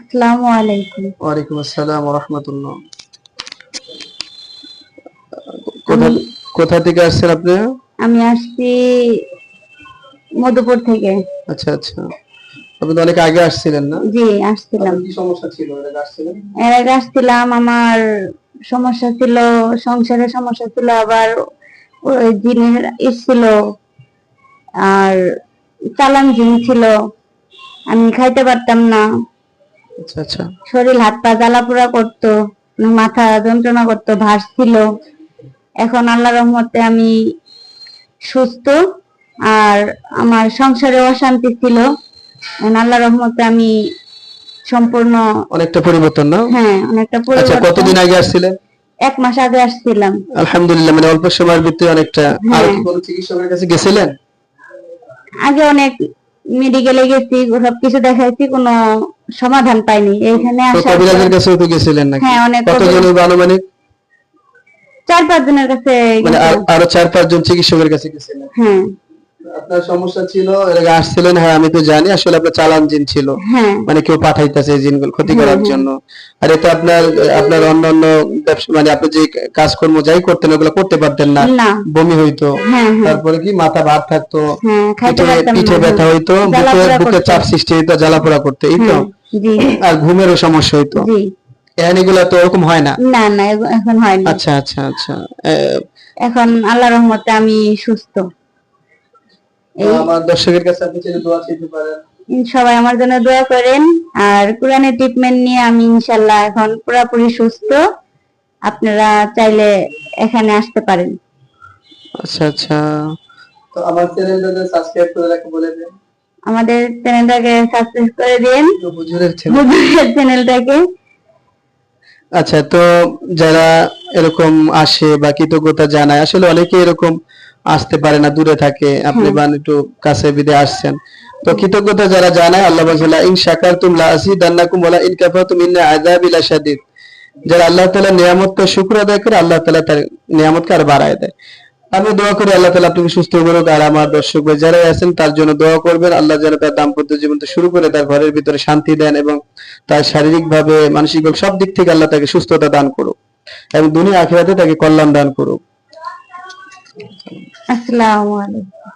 আসসালামু আলাইকুম। ওয়ালাইকুম আসসালাম ওয়া রাহমাতুল্লাহ। আমি কোথা থেকে আসছেন আপনি? আমি আসছি মধুপুর থেকে। আচ্ছা আচ্ছা, আপনি তো অনেক আগে আসছিলেন না? জি, আসছিলাম। আপনার কি সমস্যা ছিল এর আগে আসছিলেন? এর আগে আসছিলাম, আমার সমস্যা ছিল, সংসারের সমস্যা ছিল, আবার ওই জিনের ছিল, আর চালান জিন ছিল। আমি খাইতে পারতাম না। আচ্ছা আচ্ছা, শরীর হাত পা জ্বালা পোড়া করতো, মাথা যন্ত্রণা করতো, ভার ছিল। এখন আল্লাহর রহমতে আমি সুস্থ। আর আমার সংসারে অশান্তি ছিল, এখন আল্লাহর রহমতে আমি সম্পূর্ণ। অনেকটা পরিবর্তন না? হ্যাঁ, অনেকটা আচ্ছা, পরিবর্তন। কতদিন আগে আসছিলেন? 1 মাস আগে আসছিলাম। আলহামদুলিল্লাহ, মানে অল্প সময়ের ভিতরে অনেকটা। আর হ্যাঁ, কি কোনো চিকিৎসকের কাছে গেছিলেন? আগে অনেক মেডিকেলে গেছি, সবকিছু দেখাইছি, কোনো সমাধান পাইনি। এইখানে তো আসার পর কবিরাজের কাছেও তো গেছিলেন নাকি? হ্যাঁ, অনেক কতজনের আনুমানিক? 4-5 জনের কাছে মানে গেছিলাম। আরো 4-5 জন চিকিৎসকের কাছে গেছিলেন? হ্যাঁ। আপনার সমস্যা ছিল, এর আগে আসছিলেন? হ্যাঁ, আমি তো জানি আসলে আপনার চালান জিন ছিল, হ্যাঁ, মানে কেউ পাঠাইতেছে এই জিনগুলো ক্ষতি হ্যাঁ, করার হ্যাঁ। জন্য। আর এটা আপনার আপনার অন্যান্য ব্যবসা, মানে আপনি যে কাজকর্ম যাই করতেন ওগুলো করতে পারতেন না, না। বমি হইতো, হ্যাঁ, হ্যাঁ। তারপরে কি মাথা ভার থাকতো, হ্যাঁ, খাইতে পারতাম না। পিঠে ব্যথা হইতো, বুকে চাপ সৃষ্টি হইতো, জ্বালাপোড়া করতে, এই তো। জি। আর ঘুমেরও সমস্যা হইতো। জি। এখন এগুলা তো ওরকম হয় না? না, না, এখন হয় না। আচ্ছা আচ্ছা আচ্ছা। এখন আল্লাহর রহমতে আমি সুস্থ। আমার দর্শকের কাছে আপনি চাইলে দোয়া চাইতে পারেন। সবাই আমার জন্য দোয়া করেন। আর কোরআনের ট্রিটমেন্ট নিয়ে আমি ইনশাল্লাহ এখন পুরোপুরি সুস্থ। আপনারা চাইলে এখানে আসতে পারেন। আচ্ছা আচ্ছা, তো আমার চ্যানেলটাকে সাবস্ক্রাইব করে রাখতে বলে দেন। আমাদের চ্যানেলটাকে সাবস্ক্রাইব করে দিন, হুজুরের চ্যানেলটাকে। আচ্ছা, তো যারা এরকম আসে বা কৃতজ্ঞতা জানায়, আসলে অনেকে এরকম আসতে পারে না, দূরে থাকে, আপনি বান একটু কাছে বিদে আসছেন। তো কৃতজ্ঞতা যারা জানায়, আল্লাহ বলেন ইন শাকারতুম লা আযীদান্নাকুম ওয়া লা ইন কাফারতুম ইন্না আযাবি লাশাদীদ। যারা আল্লাহ তাআলার নিয়ামতকে শুকর আদায় করে, আল্লাহ তাআলা তার নিয়ামতকে আরো বাড়ায় দেয়। আমি দোয়া করি আল্লাহ তাআলা আপনাকে সুস্থ করুক। আর আমার দর্শক ভাই যারা আছেন তার জন্য দোয়া করবেন, আল্লাহ যেন তার দাম্পত্য জীবনটা শুরু করে তার ঘরের ভিতরে শান্তি দেন এবং তার শারীরিকভাবে মানসিকভাবে সব দিক থেকে আল্লাহ তাকে সুস্থতা দান করুক এবং দুনিয়া আখিরাতে তাকে কল্যাণ দান করুক। আসসালামু আলাইকুম।